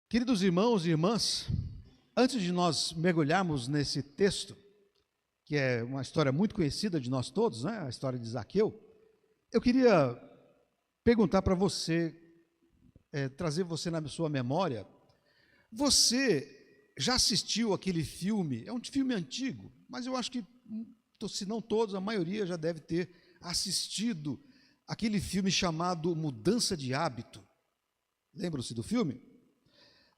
Queridos irmãos e irmãs, antes de nós mergulharmos nesse texto, que é uma história muito conhecida de nós todos, né? A história de Zaqueu, eu queria perguntar para você, trazer você na sua memória, você já assistiu aquele filme? É um filme antigo, mas eu acho que, se não todos, a maioria já deve ter assistido aquele filme chamado Mudança de Hábito. Lembram-se do filme?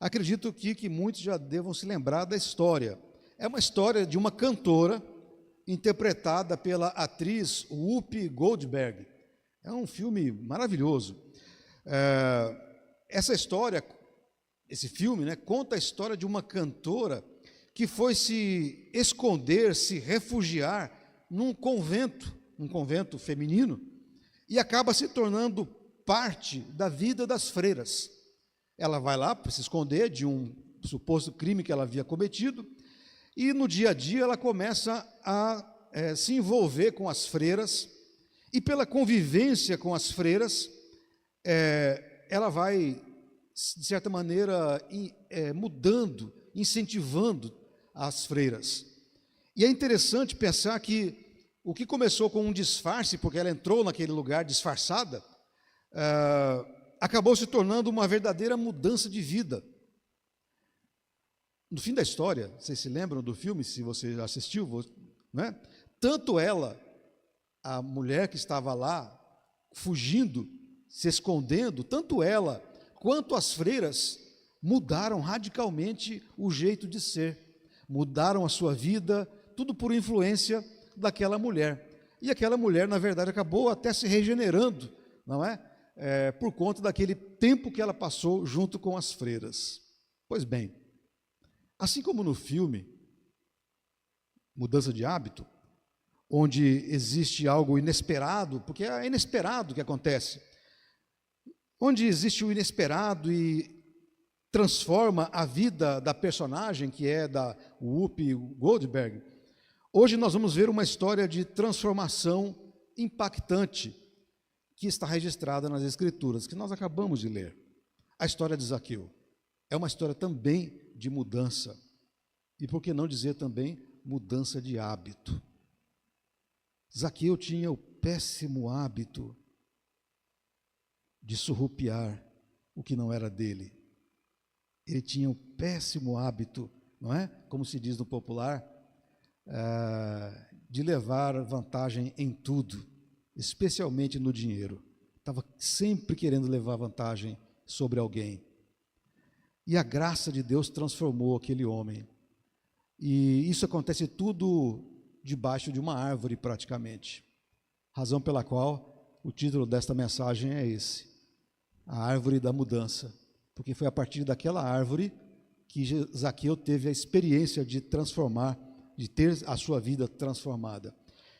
Acredito que muitos já devam se lembrar da história. É uma história de uma cantora interpretada pela atriz Whoopi Goldberg. É um filme maravilhoso. Essa história, esse filme, né, conta a história de uma cantora que foi se esconder, se refugiar num convento feminino, e acaba se tornando parte da vida das freiras. Ela vai lá para se esconder de um suposto crime que ela havia cometido, e no dia a dia ela começa a se envolver com as freiras, e pela convivência com as freiras, ela vai, de certa maneira, mudando, incentivando as freiras. E é interessante pensar que o que começou com um disfarce, porque ela entrou naquele lugar disfarçada, acabou se tornando uma verdadeira mudança de vida. No fim da história, vocês se lembram do filme, se você já assistiu, né? Tanto ela, a mulher que estava lá, fugindo, se escondendo, tanto ela quanto as freiras mudaram radicalmente o jeito de ser, mudaram a sua vida, tudo por influência daquela mulher. E aquela mulher, na verdade, acabou até se regenerando, não é? Por conta daquele tempo que ela passou junto com as freiras. Pois bem, assim como no filme Mudança de Hábito, onde existe algo inesperado, porque é inesperado que acontece, onde existe o inesperado e transforma a vida da personagem, que é da Whoopi Goldberg, hoje nós vamos ver uma história de transformação impactante, que está registrada nas Escrituras, que nós acabamos de ler. A história de Zaqueu é uma história também de mudança, e por que não dizer também mudança de hábito. Zaqueu tinha o péssimo hábito de surrupiar o que não era dele. Ele tinha o péssimo hábito, não é? Como se diz no popular, de levar vantagem em tudo, especialmente no dinheiro. Estava sempre querendo levar vantagem sobre alguém. E a graça de Deus transformou aquele homem. E isso acontece tudo debaixo de uma árvore, praticamente. Razão pela qual o título desta mensagem é esse: a árvore da mudança. Porque foi a partir daquela árvore que Zaqueu teve a experiência de transformar, de ter a sua vida transformada.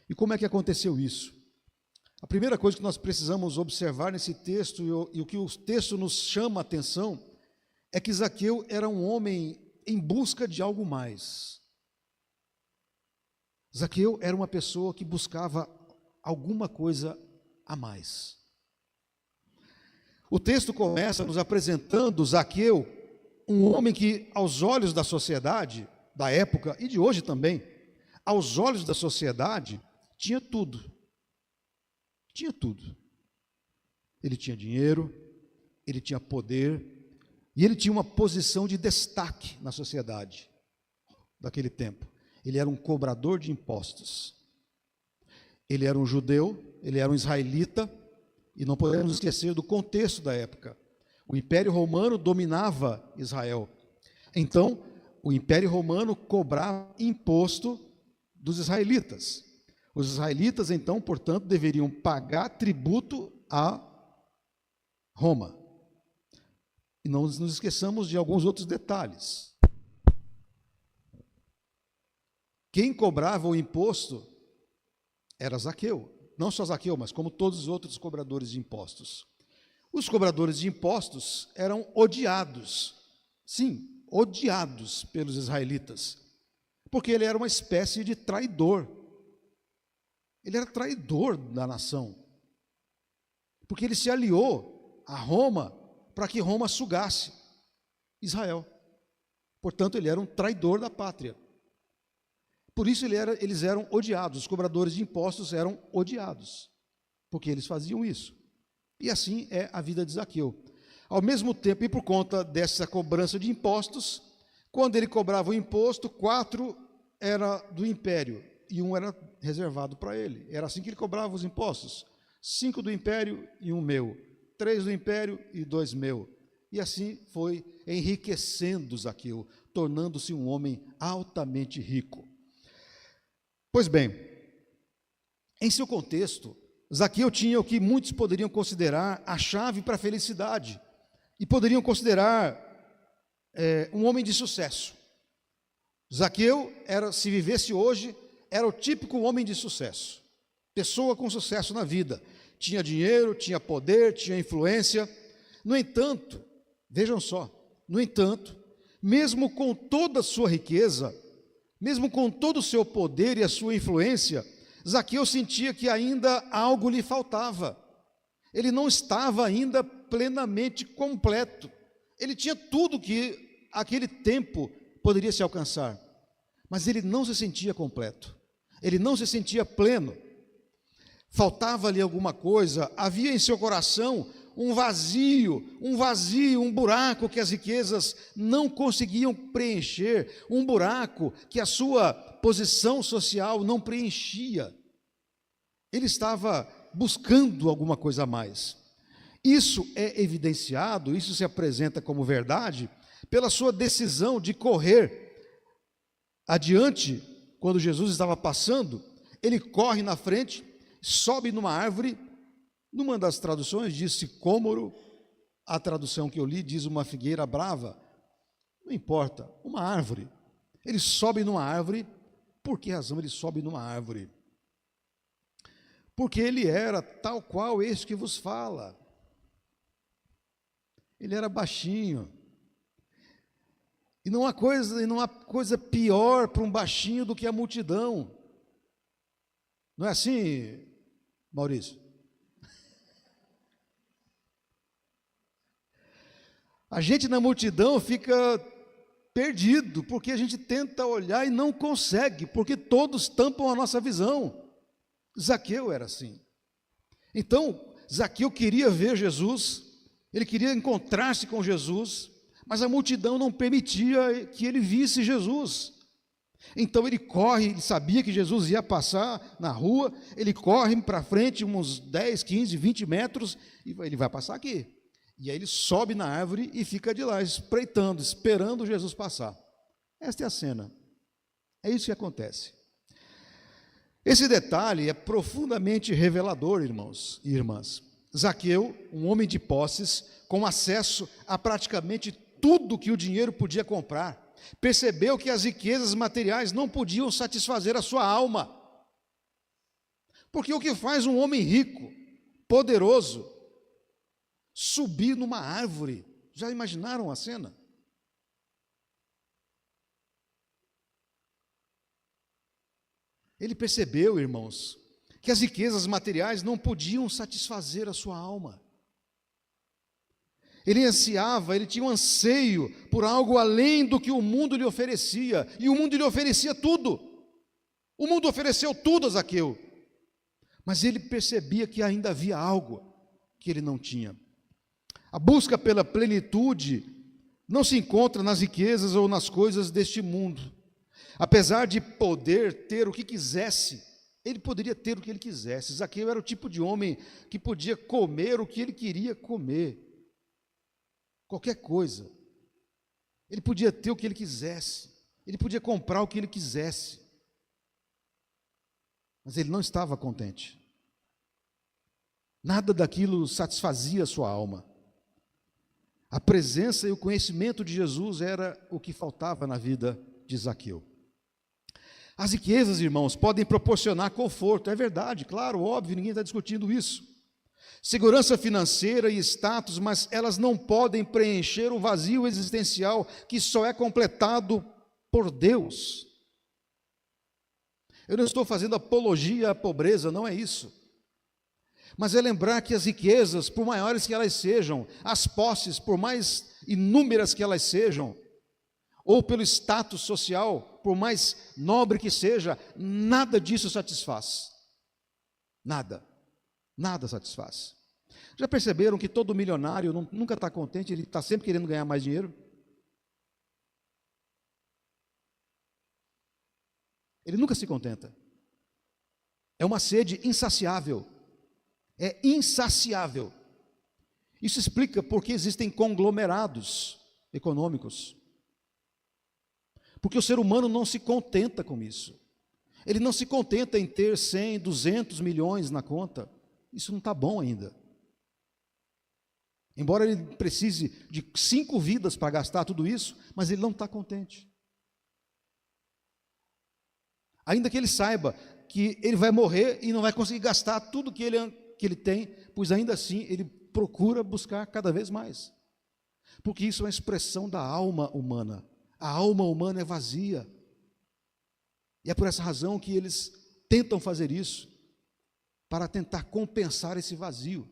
E como é que aconteceu isso? A primeira coisa que nós precisamos observar nesse texto, e o que o texto nos chama a atenção, é que Zaqueu era um homem em busca de algo mais. Zaqueu era uma pessoa que buscava alguma coisa a mais. O texto começa nos apresentando Zaqueu, um homem que, aos olhos da sociedade, da época e de hoje também, aos olhos da sociedade, tinha tudo. Tinha tudo. Ele tinha dinheiro, ele tinha poder, e ele tinha uma posição de destaque na sociedade daquele tempo. Ele era um cobrador de impostos. Ele era um judeu, ele era um israelita, e não podemos esquecer do contexto da época. O Império Romano dominava Israel. Então, o Império Romano cobrava imposto dos israelitas. Os israelitas, então, portanto, deveriam pagar tributo a Roma. E não nos esqueçamos de alguns outros detalhes. Quem cobrava o imposto era Zaqueu. Não só Zaqueu, mas como todos os outros cobradores de impostos. Os cobradores de impostos eram odiados. Sim, odiados pelos israelitas. Porque ele era uma espécie de traidor. Ele era traidor da nação, porque ele se aliou a Roma para que Roma sugasse. Israel. Portanto, ele era um traidor da pátria. Por isso eles eram odiados, os cobradores de impostos eram odiados, porque eles faziam isso. E assim é a vida de Zaqueu. Ao mesmo tempo, e por conta dessa cobrança de impostos, quando ele cobrava o imposto, 4 era do império e 1 era reservado para ele. Era assim que ele cobrava os impostos: 5 do império e 1 meu, 3 do império e 2 meu. E assim foi enriquecendo Zaqueu, tornando-se um homem altamente rico. Pois bem, em seu contexto, Zaqueu tinha o que muitos poderiam considerar a chave para a felicidade e poderiam considerar um homem de sucesso. Zaqueu se vivesse hoje, era o típico homem de sucesso, pessoa com sucesso na vida, tinha dinheiro, tinha poder, tinha influência. No entanto, vejam só, mesmo com toda a sua riqueza, mesmo com todo o seu poder e a sua influência, Zaqueu sentia que ainda algo lhe faltava. Ele não estava ainda plenamente completo. Ele tinha tudo que aquele tempo poderia se alcançar, mas ele não se sentia completo. Ele não se sentia pleno. Faltava-lhe alguma coisa, havia em seu coração um vazio, um buraco que as riquezas não conseguiam preencher, um buraco que a sua posição social não preenchia. Ele estava buscando alguma coisa a mais. Isso é evidenciado, isso se apresenta como verdade, pela sua decisão de correr adiante. Quando Jesus estava passando, ele corre na frente, sobe numa árvore. Numa das traduções diz sicômoro, a tradução que eu li diz uma figueira brava, não importa, uma árvore. Ele sobe numa árvore. Por que razão ele sobe numa árvore? Porque ele era tal qual este que vos fala. Ele era baixinho. E não há coisa pior para um baixinho do que a multidão. Não é assim, Maurício? A gente na multidão fica perdido, porque a gente tenta olhar e não consegue, porque todos tampam a nossa visão. Zaqueu era assim. Então, Zaqueu queria ver Jesus, ele queria encontrar-se com Jesus, mas a multidão não permitia que ele visse Jesus. Então ele corre, ele sabia que Jesus ia passar na rua, ele corre para frente uns 10, 15, 20 metros, e ele vai passar aqui. E aí ele sobe na árvore e fica de lá, espreitando, esperando Jesus passar. Esta é a cena. É isso que acontece. Esse detalhe é profundamente revelador, irmãos e irmãs. Zaqueu, um homem de posses, com acesso a praticamente tudo que o dinheiro podia comprar, percebeu que as riquezas materiais não podiam satisfazer a sua alma. Porque o que faz um homem rico, poderoso, subir numa árvore? Já imaginaram a cena? Ele percebeu, irmãos, que as riquezas materiais não podiam satisfazer a sua alma. Ele ansiava, ele tinha um anseio por algo além do que o mundo lhe oferecia, e o mundo lhe oferecia tudo. O mundo ofereceu tudo a Zaqueu, mas ele percebia que ainda havia algo que ele não tinha. A busca pela plenitude não se encontra nas riquezas ou nas coisas deste mundo. Apesar de poder ter o que quisesse, ele poderia ter o que ele quisesse. Zaqueu era o tipo de homem que podia comer o que ele queria comer. Qualquer coisa. Ele podia ter o que ele quisesse. Ele podia comprar o que ele quisesse. Mas ele não estava contente. Nada daquilo satisfazia a sua alma. A presença e o conhecimento de Jesus era o que faltava na vida de Zaqueu. As riquezas, irmãos, podem proporcionar conforto, é verdade, claro, óbvio, ninguém está discutindo isso. Segurança financeira e status, mas elas não podem preencher o vazio existencial que só é completado por Deus. Eu não estou fazendo apologia à pobreza, não é isso. Mas é lembrar que as riquezas, por maiores que elas sejam, as posses, por mais inúmeras que elas sejam, ou pelo status social, por mais nobre que seja, nada disso satisfaz. Nada. Nada satisfaz. Já perceberam que todo milionário nunca está contente, ele está sempre querendo ganhar mais dinheiro? Ele nunca se contenta. É uma sede insaciável. É insaciável. Isso explica por que existem conglomerados econômicos. Porque o ser humano não se contenta com isso. Ele não se contenta em ter 100, 200 milhões na conta. Isso não está bom ainda. Embora ele precise de 5 vidas para gastar tudo isso, mas ele não está contente. Ainda que ele saiba que ele vai morrer e não vai conseguir gastar tudo que ele tem, pois ainda assim ele procura buscar cada vez mais. Porque isso é uma expressão da alma humana. A alma humana é vazia. E é por essa razão que eles tentam fazer isso, para tentar compensar esse vazio.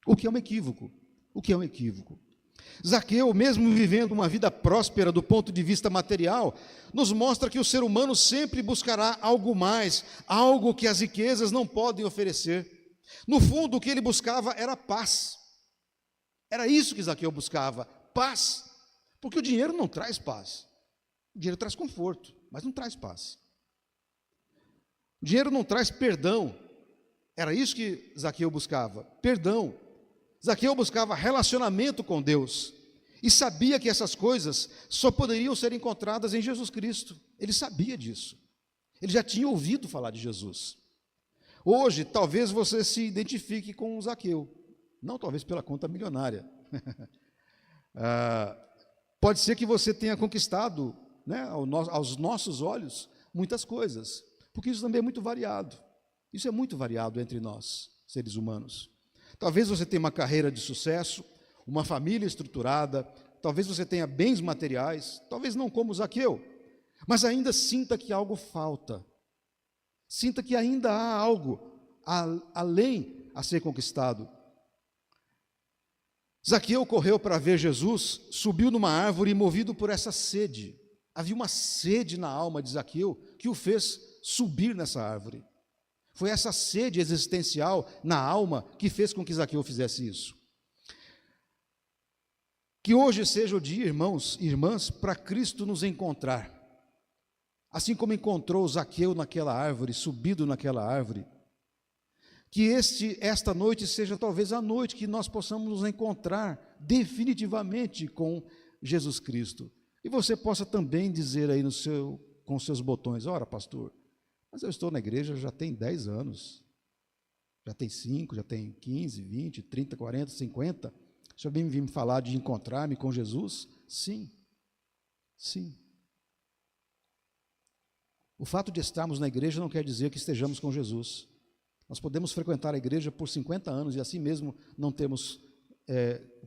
O que é um equívoco. O que é um equívoco. Zaqueu, mesmo vivendo uma vida próspera do ponto de vista material, nos mostra que o ser humano sempre buscará algo mais, algo que as riquezas não podem oferecer. No fundo, o que ele buscava era paz. Era isso que Zaqueu buscava, paz. Porque o dinheiro não traz paz. O dinheiro traz conforto, mas não traz paz. O dinheiro não traz perdão. Era isso que Zaqueu buscava, perdão. Zaqueu buscava relacionamento com Deus e sabia que essas coisas só poderiam ser encontradas em Jesus Cristo. Ele sabia disso. Ele já tinha ouvido falar de Jesus. Hoje, talvez você se identifique com Zaqueu, não talvez pela conta milionária. Pode ser que você tenha conquistado, né, aos nossos olhos, muitas coisas, porque isso também é muito variado. Isso é muito variado entre nós, seres humanos. Talvez você tenha uma carreira de sucesso, uma família estruturada, talvez você tenha bens materiais, talvez não como Zaqueu, mas ainda sinta que algo falta. Sinta que ainda há algo além a ser conquistado. Zaqueu correu para ver Jesus, subiu numa árvore movido por essa sede. Havia uma sede na alma de Zaqueu que o fez subir nessa árvore. Foi essa sede existencial na alma que fez com que Zaqueu fizesse isso. Que hoje seja o dia, irmãos e irmãs, para Cristo nos encontrar. Assim como encontrou Zaqueu naquela árvore, subido naquela árvore. Que esta noite seja talvez a noite que nós possamos nos encontrar definitivamente com Jesus Cristo. E você possa também dizer aí com seus botões: ora, pastor, mas eu estou na igreja já tem 10 anos, já tem 5, já tem 15, 20, 30, 40, 50. O senhor vem me falar de encontrar-me com Jesus? Sim, sim. O fato de estarmos na igreja não quer dizer que estejamos com Jesus. Nós podemos frequentar a igreja por 50 anos e assim mesmo não termos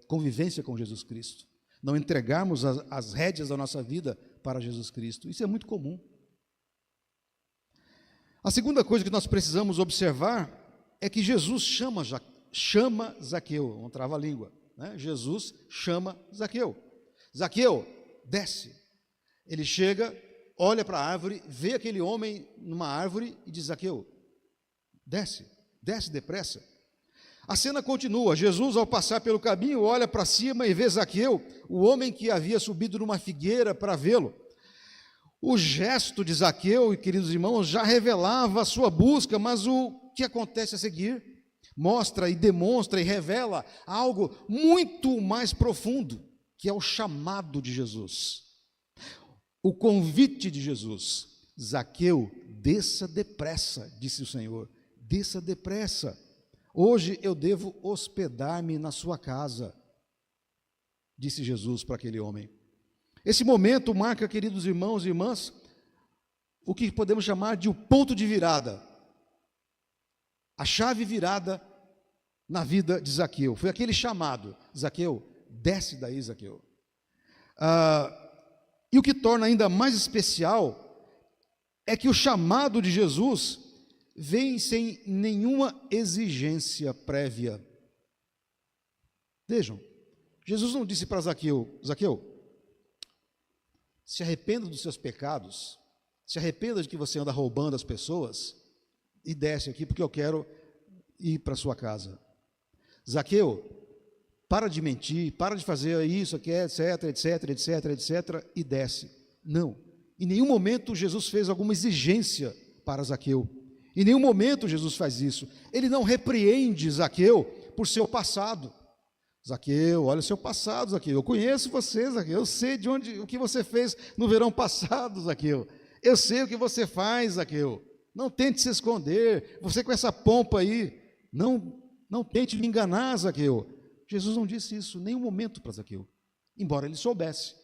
convivência com Jesus Cristo. Não entregarmos as rédeas da nossa vida para Jesus Cristo. Isso é muito comum. A segunda coisa que nós precisamos observar é que Jesus chama Zaqueu, não trava a língua, né? Jesus chama Zaqueu. Zaqueu, desce. Ele chega, olha para a árvore, vê aquele homem numa árvore e diz: Zaqueu, desce depressa. A cena continua. Jesus, ao passar pelo caminho, olha para cima e vê Zaqueu, o homem que havia subido numa figueira para vê-lo. O gesto de Zaqueu, queridos irmãos, já revelava a sua busca, mas o que acontece a seguir mostra e demonstra e revela algo muito mais profundo, que é o chamado de Jesus, o convite de Jesus. Zaqueu, desça depressa, disse o Senhor, desça depressa. Hoje eu devo hospedar-me na sua casa, disse Jesus para aquele homem. Esse momento marca, queridos irmãos e irmãs, o que podemos chamar de o ponto de virada. A chave virada na vida de Zaqueu. Foi aquele chamado: Zaqueu, desce daí, Zaqueu. E o que torna ainda mais especial é que o chamado de Jesus vem sem nenhuma exigência prévia. Vejam, Jesus não disse para Zaqueu: Zaqueu, se arrependa dos seus pecados, se arrependa de que você anda roubando as pessoas e desce aqui porque eu quero ir para a sua casa. Zaqueu, para de mentir, para de fazer isso aqui, etc, etc, etc, etc, e desce. Não. Em nenhum momento Jesus fez alguma exigência para Zaqueu. Em nenhum momento Jesus faz isso. Ele não repreende Zaqueu por seu passado. Zaqueu, olha o seu passado, Zaqueu. Eu conheço você, Zaqueu. Eu sei o que você fez no verão passado, Zaqueu. Eu sei o que você faz, Zaqueu. Não tente se esconder. Você com essa pompa aí, não tente me enganar, Zaqueu. Jesus não disse isso em nenhum momento para Zaqueu, embora ele soubesse.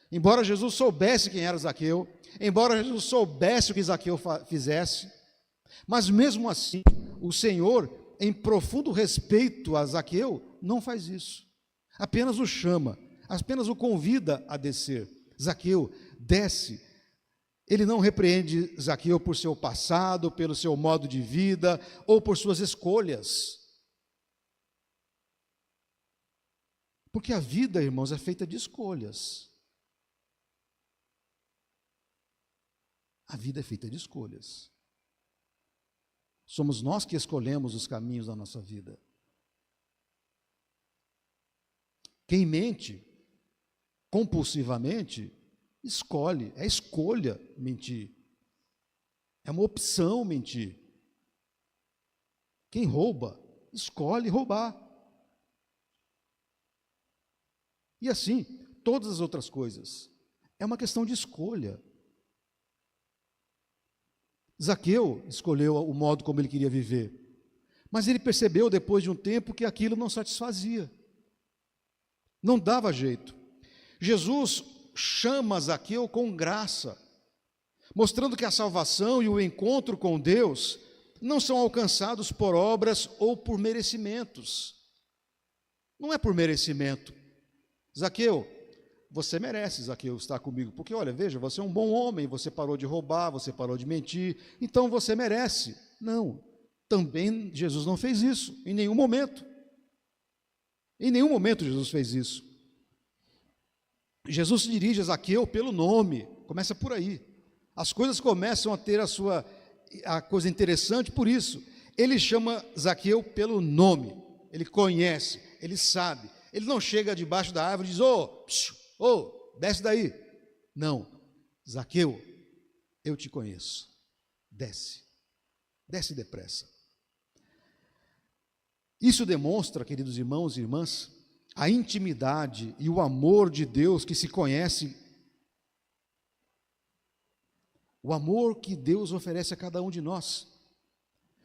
Embora Jesus soubesse quem era Zaqueu, embora Jesus soubesse o que Zaqueu fizesse, mas mesmo assim, o Senhor, em profundo respeito a Zaqueu, não faz isso. Apenas o chama, apenas o convida a descer. Zaqueu, desce. Ele não repreende Zaqueu por seu passado, pelo seu modo de vida ou por suas escolhas. Porque a vida, irmãos, é feita de escolhas. A vida é feita de escolhas. Somos nós que escolhemos os caminhos da nossa vida. Quem mente compulsivamente, escolhe, é escolha mentir. É uma opção mentir. Quem rouba, escolhe roubar. E assim, todas as outras coisas. É uma questão de escolha. Zaqueu escolheu o modo como ele queria viver, mas ele percebeu depois de um tempo que aquilo não satisfazia, não dava jeito. Jesus chama Zaqueu com graça, mostrando que a salvação e o encontro com Deus não são alcançados por obras ou por merecimentos. Não é por merecimento. Zaqueu, você merece, Zaqueu, estar comigo, porque olha, veja, você é um bom homem, você parou de roubar, você parou de mentir, então você merece. Não, também Jesus não fez isso, em nenhum momento. Em nenhum momento Jesus fez isso. Jesus se dirige a Zaqueu pelo nome, começa por aí. As coisas começam a ter a coisa interessante por isso. Ele chama Zaqueu pelo nome, ele conhece, ele sabe. Ele não chega debaixo da árvore e diz: desce daí. Não, Zaqueu, eu te conheço, desce depressa. Isso demonstra, queridos irmãos e irmãs, a intimidade e o amor de Deus que se conhece, o amor que Deus oferece a cada um de nós,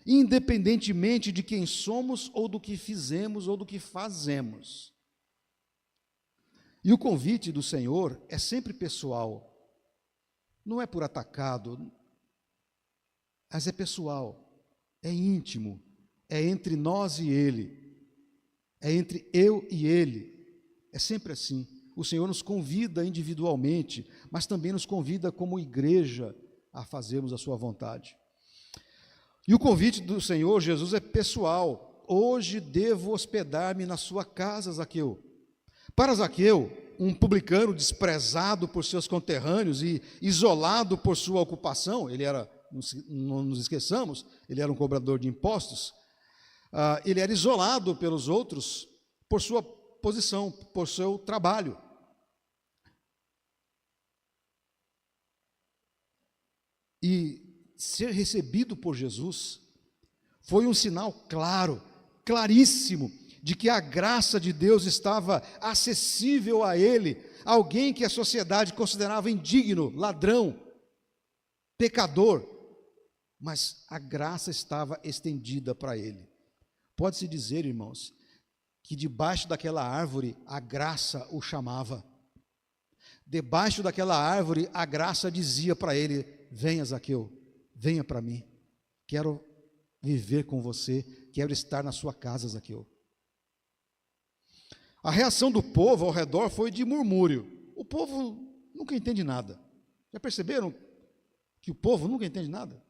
independentemente de quem somos ou do que fizemos ou do que fazemos. E o convite do Senhor é sempre pessoal, não é por atacado, mas é pessoal, é íntimo, é entre nós e Ele, é entre eu e Ele, é sempre assim. O Senhor nos convida individualmente, mas também nos convida como igreja a fazermos a sua vontade. E o convite do Senhor Jesus é pessoal. Hoje devo hospedar-me na sua casa, Zaqueu. Para Zaqueu, um publicano desprezado por seus conterrâneos e isolado por sua ocupação, ele era, não nos esqueçamos, ele era um cobrador de impostos, ele era isolado pelos outros por sua posição, por seu trabalho. E ser recebido por Jesus foi um sinal claro, claríssimo, de que a graça de Deus estava acessível a ele, alguém que a sociedade considerava indigno, ladrão, pecador, mas a graça estava estendida para ele. Pode-se dizer, irmãos, que debaixo daquela árvore a graça o chamava. Debaixo daquela árvore a graça dizia para ele: venha, Zaqueu, venha para mim, quero viver com você, quero estar na sua casa, Zaqueu. A reação do povo ao redor foi de murmúrio. O povo nunca entende nada. Já perceberam que o povo nunca entende nada?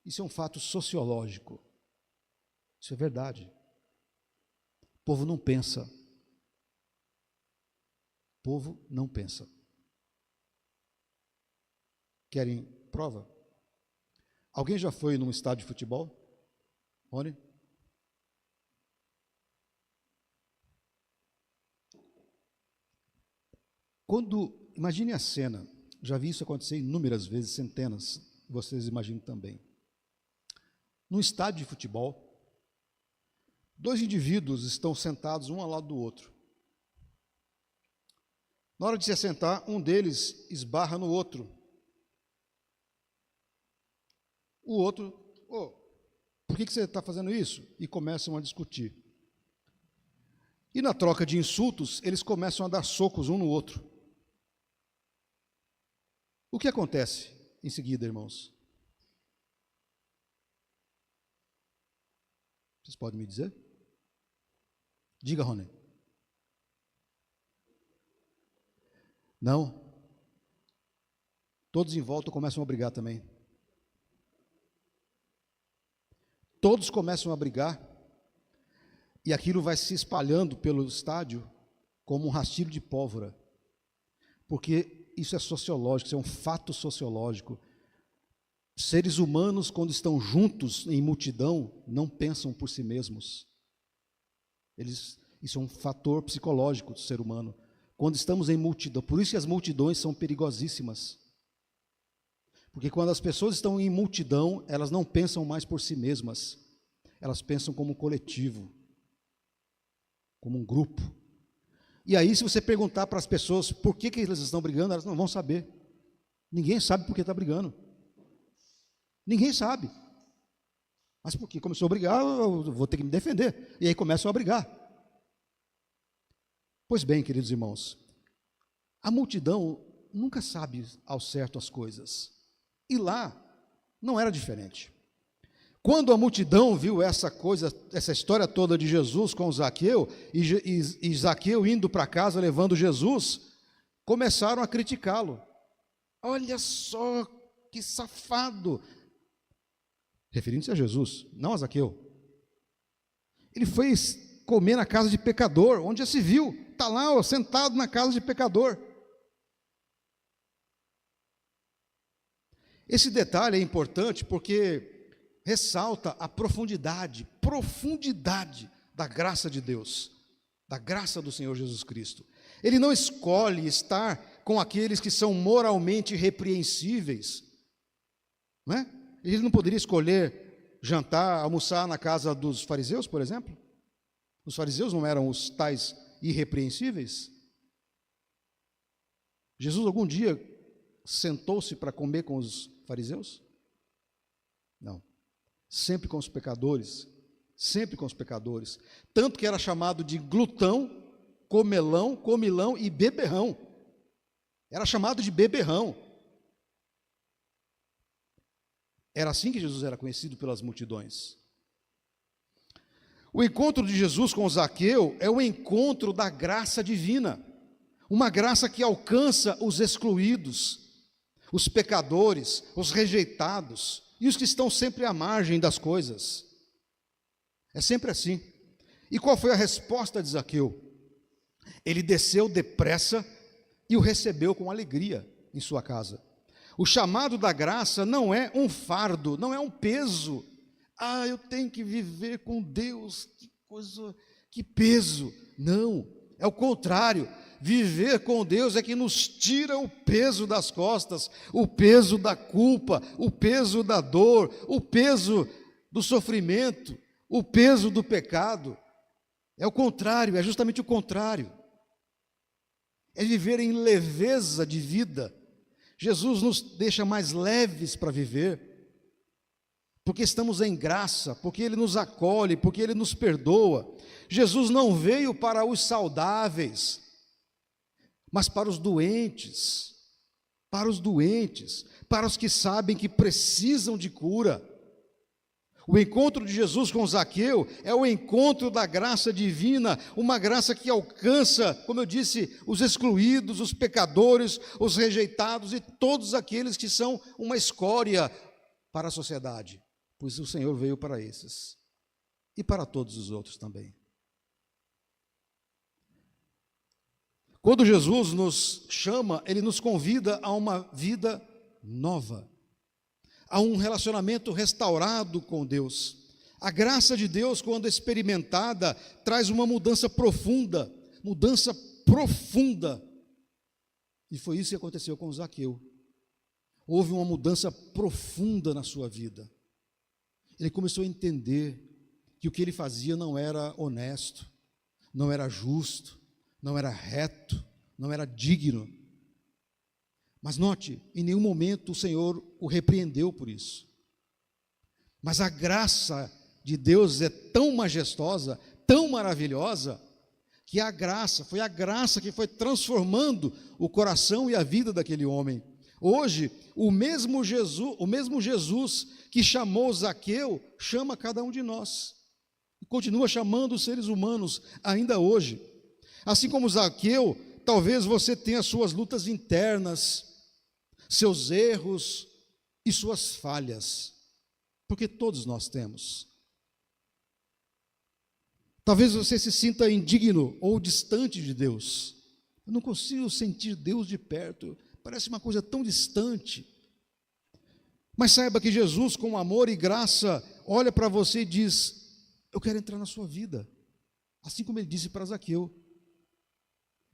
Isso é um fato sociológico. Isso é verdade. povo não pensa. O povo não pensa. Querem prova? Alguém já foi num estádio de futebol? Rony? Imagine a cena, já vi isso acontecer inúmeras vezes, centenas, vocês imaginam também. Num estádio de futebol, dois indivíduos estão sentados um ao lado do outro. Na hora de se assentar, um deles esbarra no outro. O outro, por que você está fazendo isso? E começam a discutir. E na troca de insultos, eles começam a dar socos um no outro. O que acontece em seguida, irmãos? Vocês podem me dizer? Diga, Rony. Não. Todos em volta começam a brigar também. Todos começam a brigar. E aquilo vai se espalhando pelo estádio como um rastilho de pólvora. Porque isso é sociológico, isso é um fato sociológico. Seres humanos, quando estão juntos em multidão, não pensam por si mesmos. Isso é um fator psicológico do ser humano. Quando estamos em multidão, por isso que as multidões são perigosíssimas. Porque quando as pessoas estão em multidão, elas não pensam mais por si mesmas. Elas pensam como um coletivo, como um grupo. E aí, se você perguntar para as pessoas por que elas estão brigando, elas não vão saber. Ninguém sabe por que está brigando. Ninguém sabe. Mas porque começou a brigar, eu vou ter que me defender. E aí começam a brigar. Pois bem, queridos irmãos, a multidão nunca sabe ao certo as coisas. E lá não era diferente. Quando a multidão viu essa história toda de Jesus com Zaqueu, e Zaqueu indo para casa levando Jesus, começaram a criticá-lo. Olha só que safado! Referindo-se a Jesus, não a Zaqueu. Ele foi comer na casa de pecador, onde já se viu, está lá sentado na casa de pecador. Esse detalhe é importante porque ressalta a profundidade da graça de Deus, da graça do Senhor Jesus Cristo. Ele não escolhe estar com aqueles que são moralmente repreensíveis, não é? Ele não poderia escolher jantar, almoçar na casa dos fariseus, por exemplo? Os fariseus não eram os tais irrepreensíveis? Jesus algum dia sentou-se para comer com os fariseus? Não. Sempre com os pecadores. Sempre com os pecadores. Tanto que era chamado de glutão, comelão, comilão e beberrão. Era chamado de beberrão. Era assim que Jesus era conhecido pelas multidões. O encontro de Jesus com Zaqueu é o encontro da graça divina, uma graça que alcança os excluídos, os pecadores, os rejeitados e os que estão sempre à margem das coisas. É sempre assim. E qual foi a resposta de Zaqueu? Ele desceu depressa e o recebeu com alegria em sua casa. O chamado da graça não é um fardo, não é um peso. Eu tenho que viver com Deus, que coisa, que peso. Não, é o contrário. Viver com Deus é que nos tira o peso das costas, o peso da culpa, o peso da dor, o peso do sofrimento, o peso do pecado. É o contrário, é justamente o contrário. É viver em leveza de vida. Jesus nos deixa mais leves para viver, porque estamos em graça, porque Ele nos acolhe, porque Ele nos perdoa. Jesus não veio para os saudáveis, mas para os doentes, para os que sabem que precisam de cura. O encontro de Jesus com Zaqueu é o encontro da graça divina, uma graça que alcança, como eu disse, os excluídos, os pecadores, os rejeitados e todos aqueles que são uma escória para a sociedade, pois o Senhor veio para esses e para todos os outros também. Quando Jesus nos chama, Ele nos convida a uma vida nova, a um relacionamento restaurado com Deus. A graça de Deus, quando experimentada, traz uma mudança profunda, E foi isso que aconteceu com Zaqueu. Houve uma mudança profunda na sua vida. Ele começou a entender que o que ele fazia não era honesto, não era justo, não era reto, não era digno. Mas note, em nenhum momento o Senhor o repreendeu por isso. Mas a graça de Deus é tão majestosa, tão maravilhosa, que foi a graça que foi transformando o coração e a vida daquele homem. Hoje, o mesmo Jesus que chamou Zaqueu, chama cada um de nós. E continua chamando os seres humanos ainda hoje. Assim como Zaqueu, talvez você tenha suas lutas internas, seus erros e suas falhas, porque todos nós temos. Talvez você se sinta indigno ou distante de Deus. Eu não consigo sentir Deus de perto, parece uma coisa tão distante. Mas saiba que Jesus, com amor e graça, olha para você e diz: eu quero entrar na sua vida, assim como ele disse para Zaqueu.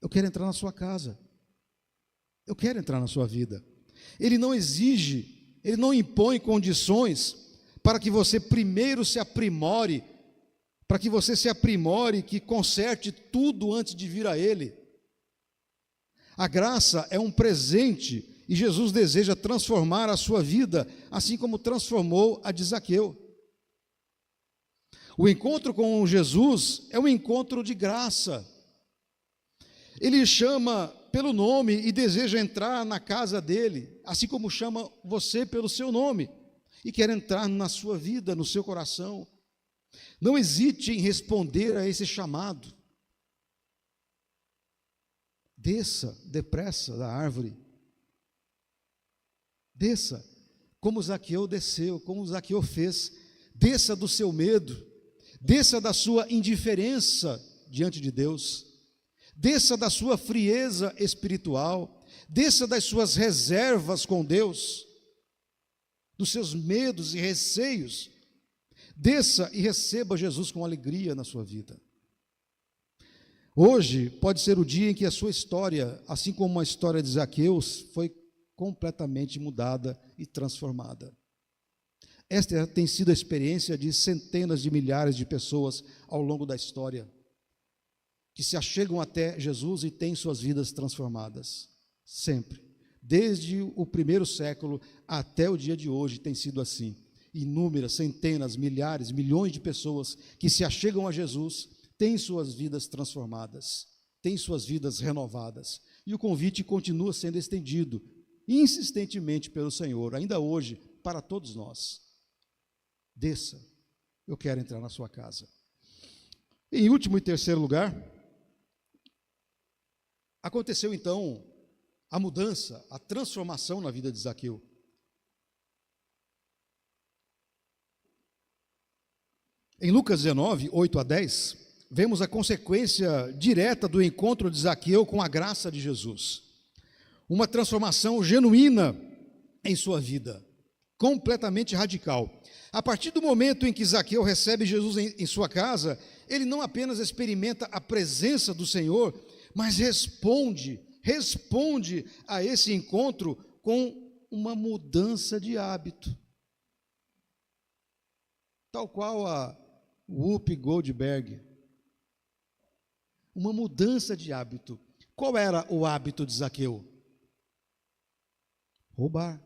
Eu quero entrar na sua casa, eu quero entrar na sua vida. Ele não exige, ele não impõe condições para que você primeiro se aprimore, que conserte tudo antes de vir a ele. A graça é um presente e Jesus deseja transformar a sua vida, assim como transformou a de Zaqueu. O encontro com Jesus é um encontro de graça. Ele chama pelo nome e deseja entrar na casa dele, assim como chama você pelo seu nome e quer entrar na sua vida, no seu coração. Não hesite em responder a esse chamado. Desça depressa da árvore. Desça, como Zaqueu desceu, como Zaqueu fez. Desça do seu medo, desça da sua indiferença diante de Deus, desça da sua frieza espiritual, desça das suas reservas com Deus, dos seus medos e receios. Desça e receba Jesus com alegria na sua vida. Hoje pode ser o dia em que a sua história, assim como a história de Zaqueu, foi completamente mudada e transformada. Esta tem sido a experiência de centenas de milhares de pessoas ao longo da história, que se achegam até Jesus e têm suas vidas transformadas. Sempre. Desde o primeiro século até o dia de hoje tem sido assim. Inúmeras, centenas, milhares, milhões de pessoas que se achegam a Jesus têm suas vidas transformadas, têm suas vidas renovadas. E o convite continua sendo estendido insistentemente pelo Senhor, ainda hoje, para todos nós. Desça, eu quero entrar na sua casa. Em último e terceiro lugar, aconteceu então a mudança, a transformação na vida de Zaqueu. Em Lucas 19, 8 a 10, vemos a consequência direta do encontro de Zaqueu com a graça de Jesus. Uma transformação genuína em sua vida, completamente radical. A partir do momento em que Zaqueu recebe Jesus em sua casa, ele não apenas experimenta a presença do Senhor, mas responde a esse encontro com uma mudança de hábito. Tal qual a Whoopi Goldberg. Uma mudança de hábito. Qual era o hábito de Zaqueu? Roubar.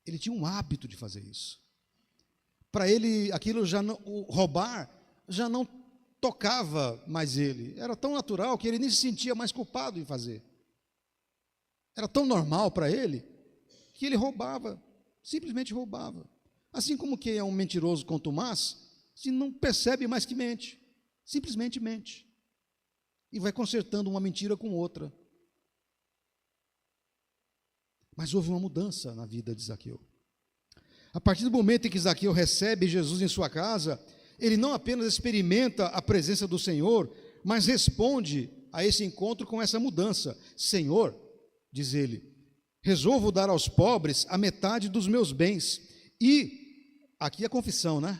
Ele tinha um hábito de fazer isso. Para ele, aquilo o roubar já não tocava mais ele. Era tão natural que ele nem se sentia mais culpado em fazer. Era tão normal para ele que ele roubava, simplesmente roubava. Assim como quem é um mentiroso contumaz, se não percebe mais que mente, simplesmente mente. E vai consertando uma mentira com outra. Mas houve uma mudança na vida de Zaqueu. A partir do momento em que Zaqueu recebe Jesus em sua casa, ele não apenas experimenta a presença do Senhor, mas responde a esse encontro com essa mudança. Senhor, diz ele, resolvo dar aos pobres a metade dos meus bens. E, aqui a confissão, né?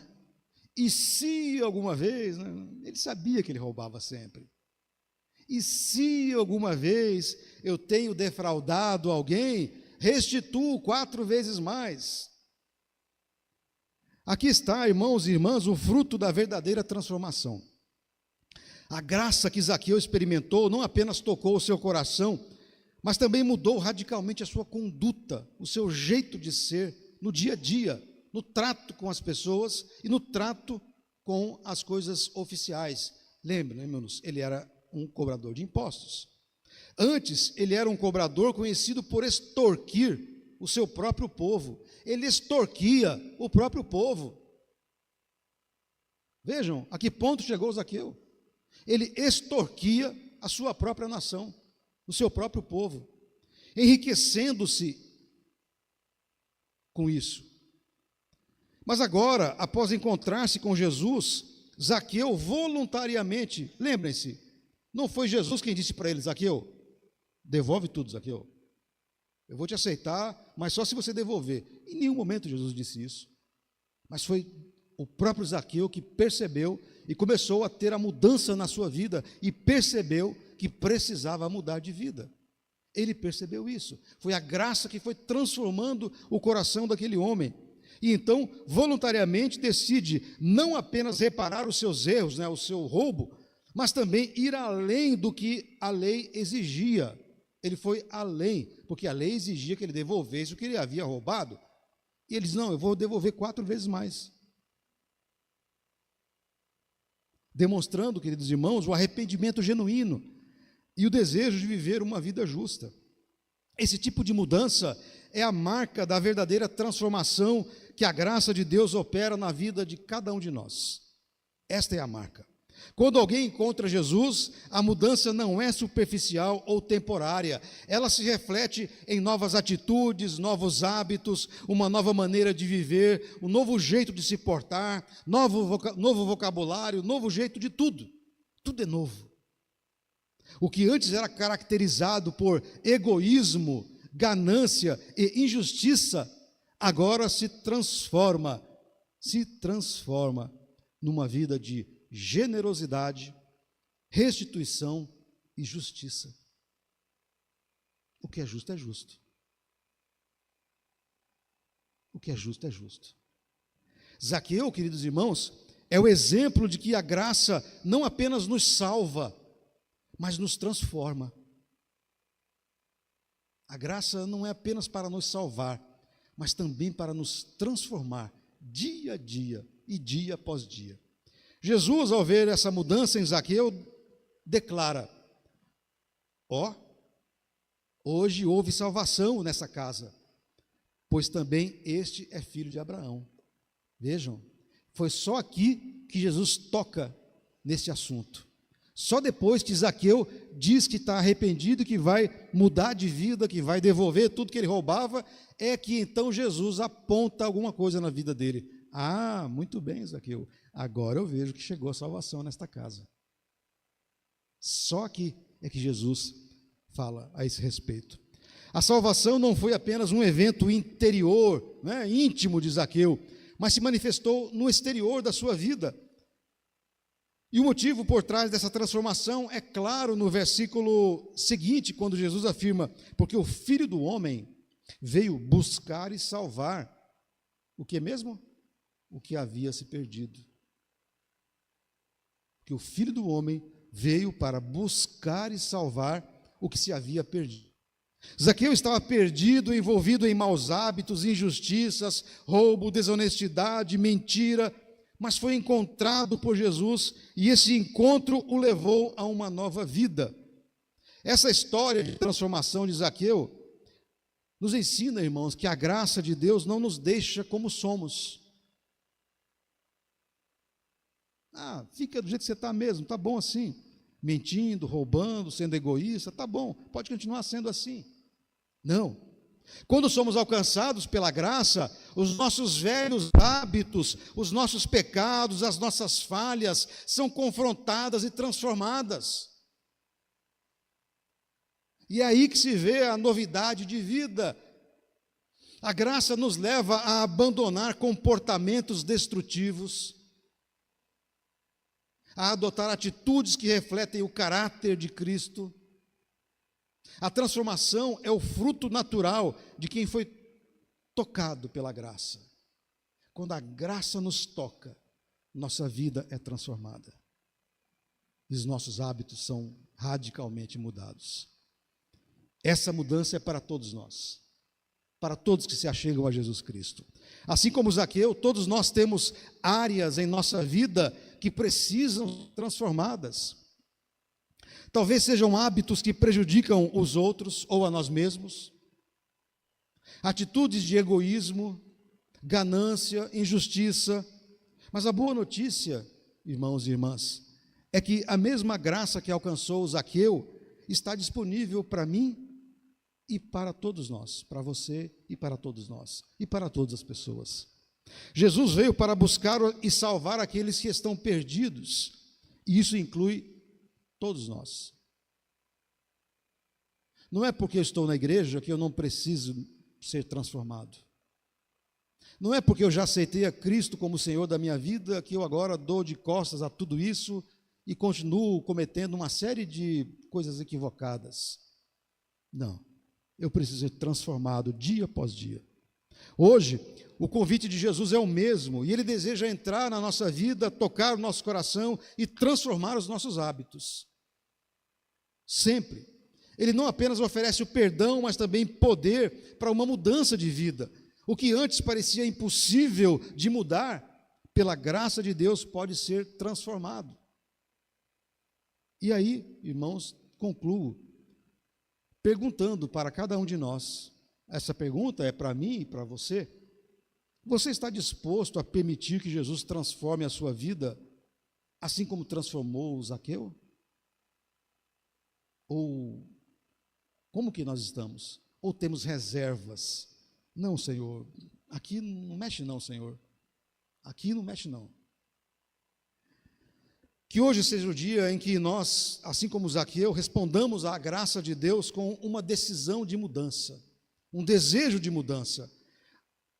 E se alguma vez, né? Ele sabia que ele roubava sempre. E se alguma vez eu tenho defraudado alguém, restituo 4 vezes mais. Aqui está, irmãos e irmãs, o fruto da verdadeira transformação. A graça que Zaqueu experimentou não apenas tocou o seu coração, mas também mudou radicalmente a sua conduta, o seu jeito de ser no dia a dia, no trato com as pessoas e no trato com as coisas oficiais. Lembra, né, irmãos? Ele era um cobrador de impostos. Antes, ele era um cobrador conhecido por extorquir o seu próprio povo. Ele extorquia o próprio povo. Vejam, a que ponto chegou Zaqueu? Ele extorquia a sua própria nação, o seu próprio povo, enriquecendo-se com isso. Mas agora, após encontrar-se com Jesus, Zaqueu voluntariamente, lembrem-se, não foi Jesus quem disse para ele, Zaqueu, devolve tudo, Zaqueu. Eu vou te aceitar, mas só se você devolver. Em nenhum momento Jesus disse isso. Mas foi o próprio Zaqueu que percebeu e começou a ter a mudança na sua vida e percebeu que precisava mudar de vida. Ele percebeu isso. Foi a graça que foi transformando o coração daquele homem. E então, voluntariamente, decide não apenas reparar os seus erros, né, o seu roubo, mas também ir além do que a lei exigia. Ele foi além, porque a lei exigia que ele devolvesse o que ele havia roubado. E ele diz, não, eu vou devolver 4 vezes mais. Demonstrando, queridos irmãos, o arrependimento genuíno e o desejo de viver uma vida justa. Esse tipo de mudança é a marca da verdadeira transformação que a graça de Deus opera na vida de cada um de nós. Esta é a marca. Quando alguém encontra Jesus, a mudança não é superficial ou temporária, ela se reflete em novas atitudes, novos hábitos, uma nova maneira de viver, um novo jeito de se portar, novo vocabulário, novo jeito de tudo. Tudo é novo. O que antes era caracterizado por egoísmo, ganância e injustiça, agora se transforma numa vida de generosidade, restituição e justiça. O que é justo é justo. O que é justo é justo. Zaqueu, queridos irmãos, é o exemplo de que a graça não apenas nos salva, mas nos transforma. A graça não é apenas para nos salvar, mas também para nos transformar dia a dia e dia após dia. Jesus, ao ver essa mudança em Zaqueu, declara, hoje houve salvação nessa casa, pois também este é filho de Abraão. Vejam, foi só aqui que Jesus toca nesse assunto. Só depois que Zaqueu diz que está arrependido, que vai mudar de vida, que vai devolver tudo que ele roubava, é que então Jesus aponta alguma coisa na vida dele. Ah, muito bem, Zaqueu, agora eu vejo que chegou a salvação nesta casa. Só aqui é que Jesus fala a esse respeito. A salvação não foi apenas um evento interior, né, íntimo de Zaqueu, mas se manifestou no exterior da sua vida. E o motivo por trás dessa transformação é claro no versículo seguinte, quando Jesus afirma, porque o Filho do Homem veio buscar e salvar o que mesmo? O que havia se perdido. Que o Filho do Homem veio para buscar e salvar o que se havia perdido. Zaqueu estava perdido, envolvido em maus hábitos, injustiças, roubo, desonestidade, mentira, mas foi encontrado por Jesus e esse encontro o levou a uma nova vida. Essa história de transformação de Zaqueu nos ensina, irmãos, que a graça de Deus não nos deixa como somos. Fica do jeito que você está mesmo, está bom assim, mentindo, roubando, sendo egoísta, está bom, pode continuar sendo assim. Não. Quando somos alcançados pela graça, os nossos velhos hábitos, os nossos pecados, as nossas falhas são confrontadas e transformadas. E é aí que se vê a novidade de vida. A graça nos leva a abandonar comportamentos destrutivos, a adotar atitudes que refletem o caráter de Cristo. A transformação é o fruto natural de quem foi tocado pela graça. Quando a graça nos toca, nossa vida é transformada. E os nossos hábitos são radicalmente mudados. Essa mudança é para todos nós, para todos que se achegam a Jesus Cristo. Assim como Zaqueu, todos nós temos áreas em nossa vida que precisam ser transformadas. Talvez sejam hábitos que prejudicam os outros ou a nós mesmos, atitudes de egoísmo, ganância, injustiça. Mas a boa notícia, irmãos e irmãs, é que a mesma graça que alcançou Zaqueu está disponível para mim e para todos nós, para você e para todos nós, e para todas as pessoas. Jesus veio para buscar e salvar aqueles que estão perdidos, e isso inclui todos nós. Não é porque eu estou na igreja que eu não preciso ser transformado. Não é porque eu já aceitei a Cristo como Senhor da minha vida que eu agora dou de costas a tudo isso e continuo cometendo uma série de coisas equivocadas. Não, eu preciso ser transformado dia após dia. Hoje, o convite de Jesus é o mesmo, e Ele deseja entrar na nossa vida, tocar o nosso coração e transformar os nossos hábitos. Sempre. Ele não apenas oferece o perdão, mas também poder para uma mudança de vida. O que antes parecia impossível de mudar, pela graça de Deus pode ser transformado. E aí, irmãos, concluo perguntando para cada um de nós, essa pergunta é para mim e para você: você está disposto a permitir que Jesus transforme a sua vida, assim como transformou o Zaqueu? Ou como que nós estamos? Ou temos reservas? Não, Senhor, aqui não mexe não, Senhor, aqui não mexe não. Que hoje seja o dia em que nós, assim como Zaqueu, respondamos à graça de Deus com uma decisão de mudança, um desejo de mudança.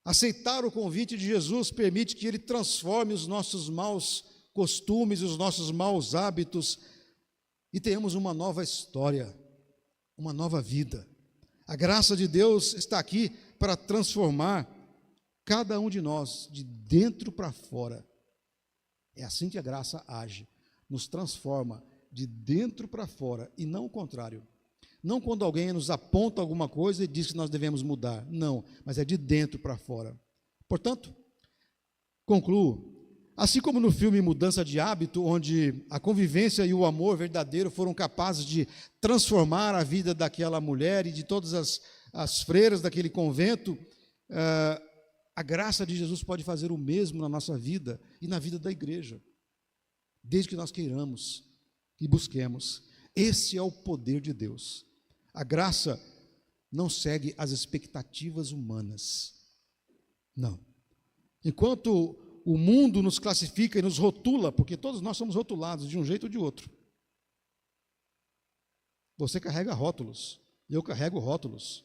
Aceitar o convite de Jesus permite que Ele transforme os nossos maus costumes, os nossos maus hábitos, e tenhamos uma nova história, uma nova vida. A graça de Deus está aqui para transformar cada um de nós, de dentro para fora. É assim que a graça age, nos transforma de dentro para fora, e não o contrário. Não quando alguém nos aponta alguma coisa e diz que nós devemos mudar, não, mas é de dentro para fora. Portanto, concluo, assim como no filme Mudança de Hábito, onde a convivência e o amor verdadeiro foram capazes de transformar a vida daquela mulher e de todas as freiras daquele convento, a graça de Jesus pode fazer o mesmo na nossa vida e na vida da igreja, desde que nós queiramos e busquemos. Esse é o poder de Deus. A graça não segue as expectativas humanas. Não. Enquanto o mundo nos classifica e nos rotula, porque todos nós somos rotulados de um jeito ou de outro. Você carrega rótulos, eu carrego rótulos.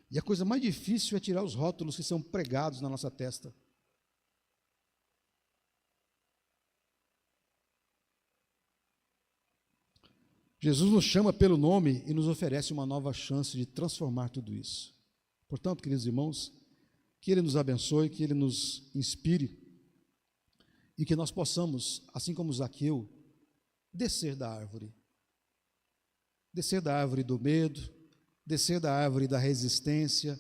E a coisa mais difícil é tirar os rótulos que são pregados na nossa testa. Jesus nos chama pelo nome e nos oferece uma nova chance de transformar tudo isso. Portanto, queridos irmãos, que Ele nos abençoe, que Ele nos inspire e que nós possamos, assim como Zaqueu, descer da árvore. Descer da árvore do medo, descer da árvore da resistência,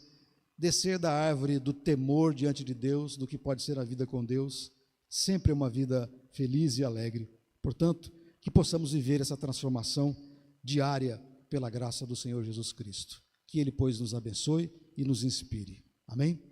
descer da árvore do temor diante de Deus, do que pode ser a vida com Deus, sempre uma vida feliz e alegre. Portanto, que possamos viver essa transformação diária pela graça do Senhor Jesus Cristo. Que Ele, pois, nos abençoe e nos inspire. Amém?